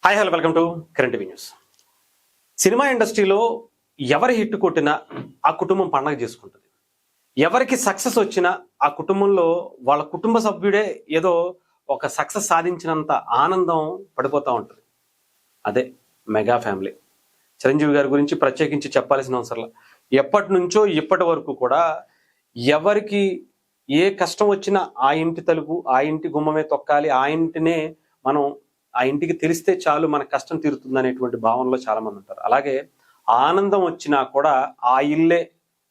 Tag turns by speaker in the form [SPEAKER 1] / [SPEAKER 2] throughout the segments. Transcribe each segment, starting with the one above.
[SPEAKER 1] Hi hello welcome to current TV news. Cinema ఇండస్ట్రీలో ఎవరి hit కొట్టినా ఆ కుటుంబం పండగ చేసుకుంటుంది. ఎవరికి సక్సెస్ వచ్చినా ఆ కుటుంబంలో వాళ్ళ కుటుంబ సభ్యుడే ఏదో ఒక సక్సెస్ సాధించినంత ఆనందం పడిపోతూ ఉంటుంది. అదే మెగా ఫ్యామిలీ. చిరంజీవి గారి గురించి ప్రత్యేకించి చెప్పాల్సిన అవసరం. ఎప్పటి నుంచో ఇప్పటి వరకు కూడా ఎవరికి ఏ కష్టం వచ్చినా ఆ ఇంటి తలుపు, ఆ ఇంటి గుమ్మమే తొక్కాలి, ఆ ఇంటినే మనం ఆ ఇంటికి తెలిస్తే చాలు మన కష్టం తీరుతుంది అనేటువంటి భావనలో చాలా మంది ఉంటారు. అలాగే ఆనందం వచ్చినా కూడా ఆ ఇల్లే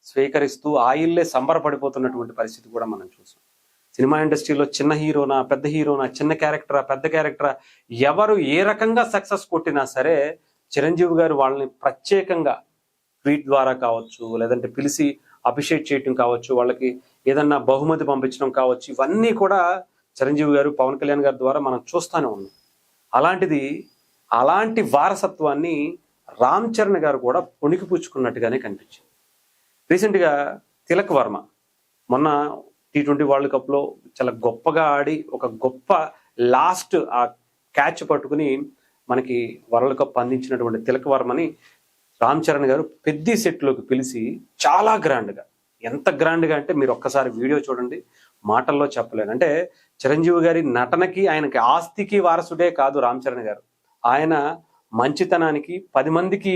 [SPEAKER 1] స్వీకరిస్తూ ఆ ఇల్లే సంబరపడిపోతున్నటువంటి పరిస్థితి కూడా మనం చూసాం. సినిమా ఇండస్ట్రీలో చిన్న హీరోనా, పెద్ద హీరోనా, చిన్న క్యారెక్టరా, పెద్ద క్యారెక్టరా, ఎవరు ఏ రకంగా సక్సెస్ కొట్టినా సరే చిరంజీవి గారు వాళ్ళని ప్రత్యేకంగా ట్వీట్ ద్వారా కావచ్చు, లేదంటే పిలిచి అప్రిషియేట్ చేయటం కావచ్చు, వాళ్ళకి ఏదన్నా బహుమతి పంపించడం కావచ్చు, ఇవన్నీ కూడా చిరంజీవి గారు, పవన్ కళ్యాణ్ గారి ద్వారా మనం చూస్తూనే ఉన్నాం. అలాంటి వారసత్వాన్ని రామ్ చరణ్ గారు కూడా పుణికిపుచ్చుకున్నట్టుగానే కనిపించింది. రీసెంట్గా తిలక్ వర్మ మొన్న T20 వరల్డ్ కప్లో చాలా గొప్పగా ఆడి ఒక గొప్ప లాస్ట్ ఆ క్యాచ్ పట్టుకుని మనకి వరల్డ్ కప్ అందించినటువంటి తిలక్ వర్మని రామ్ చరణ్ గారు పెద్ద సెట్లోకి పిలిచి చాలా గ్రాండ్గా, ఎంత గ్రాండ్గా అంటే మీరు ఒక్కసారి వీడియో చూడండి, మాటల్లో చెప్పలేను. అంటే చిరంజీవి గారి నటనకి, ఆయనకి ఆస్తికి వారసుడే కాదు రామ్ చరణ్ గారు. ఆయన మంచితనానికి 10 మందికి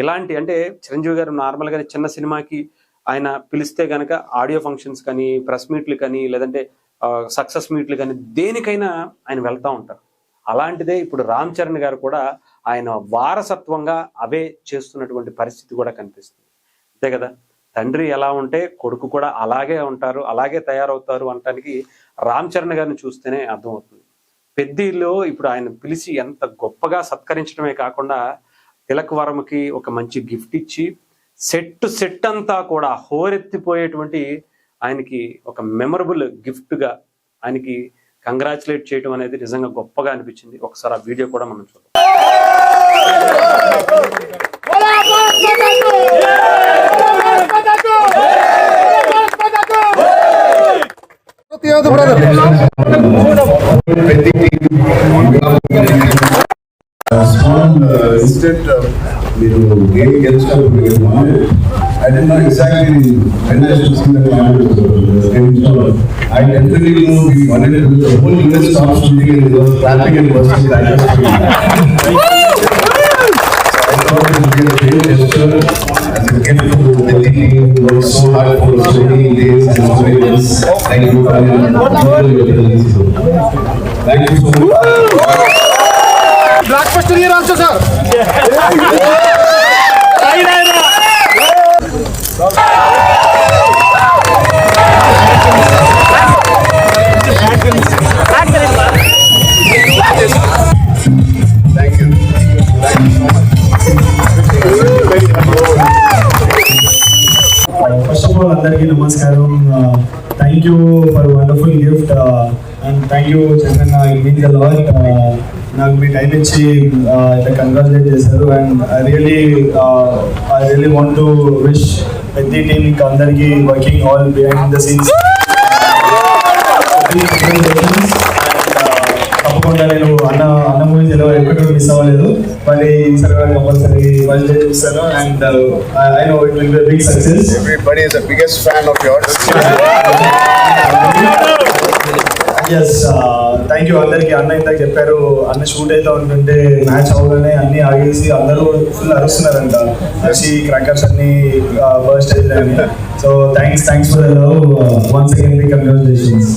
[SPEAKER 1] ఇలాంటి, అంటే చిరంజీవి గారు నార్మల్గానే చిన్న సినిమాకి ఆయన పిలిస్తే కనుక ఆడియో ఫంక్షన్స్ కానీ, ప్రెస్ మీట్లు కానీ, లేదంటే సక్సెస్ మీట్లు కానీ, దేనికైనా ఆయన వెళ్తూ ఉంటారు. అలాంటిదే ఇప్పుడు రామ్ చరణ్ గారు కూడా ఆయన వారసత్వంగా అవే చేస్తున్నటువంటి పరిస్థితి కూడా కనిపిస్తుంది. అంతే కదా, తండ్రి ఎలా ఉంటే కొడుకు కూడా అలాగే ఉంటారు, అలాగే తయారవుతారు అనటానికి రామ్ చరణ్ గారిని చూస్తేనే అర్థమవుతుంది. పెద్దిలో ఇప్పుడు ఆయన పిలిచి ఎంత గొప్పగా సత్కరించడమే కాకుండా తిలక్ వర్మకి ఒక మంచి గిఫ్ట్ ఇచ్చి సెట్ అంతా కూడా హోరెత్తిపోయేటువంటి ఆయనకి ఒక మెమరబుల్ గిఫ్ట్గా ఆయనకి కంగ్రాచులేట్ చేయడం అనేది నిజంగా గొప్పగా అనిపించింది. ఒకసారి ఆ వీడియో కూడా మనం చూద్దాం.
[SPEAKER 2] Instead of game gets up I did not exactly when I was in the class. I definitely know we wanted to do the whole unit stop shooting and was clapping and bursting like that. So I thought it would be a great gesture as a gift to the team who worked so hard for so many days and so many months. Thank you for Thank you so much.
[SPEAKER 3] Blockbuster here also, sir.
[SPEAKER 2] Thank you.
[SPEAKER 4] First of all, andarki namaskaram. Thank you for a wonderful gift and thank you, Chandrana. It means a lot. నాకు మీ time ఇచ్చి ఇట్లా congratulate చేశారు and I really want to wish పెద్ద team ఇంకా అందరికీ working all behind the scenes తప్పకుండా నేను అన్న మూవీస్ ఎక్కడో మిస్ అవ్వలేదు, మరి ఈసారి కంపల్సరీ ఫస్ట్ డే చూస్తాను and I know it will be big success.
[SPEAKER 2] Everybody is the biggest fan of yours.
[SPEAKER 4] Yes thank you అందరికి. అన్న ఇందాక చెప్పారు, అన్న షూట్ అయితే ఉంటుంటే మ్యాచ్ అవగానే అన్ని ఆగేసి అందరూ ఫుల్ అరుస్తున్నారంట, అరిసి క్రాకర్స్ అన్ని బర్స్ట్ అవుతాయని. So thanks for the love once again, congratulations.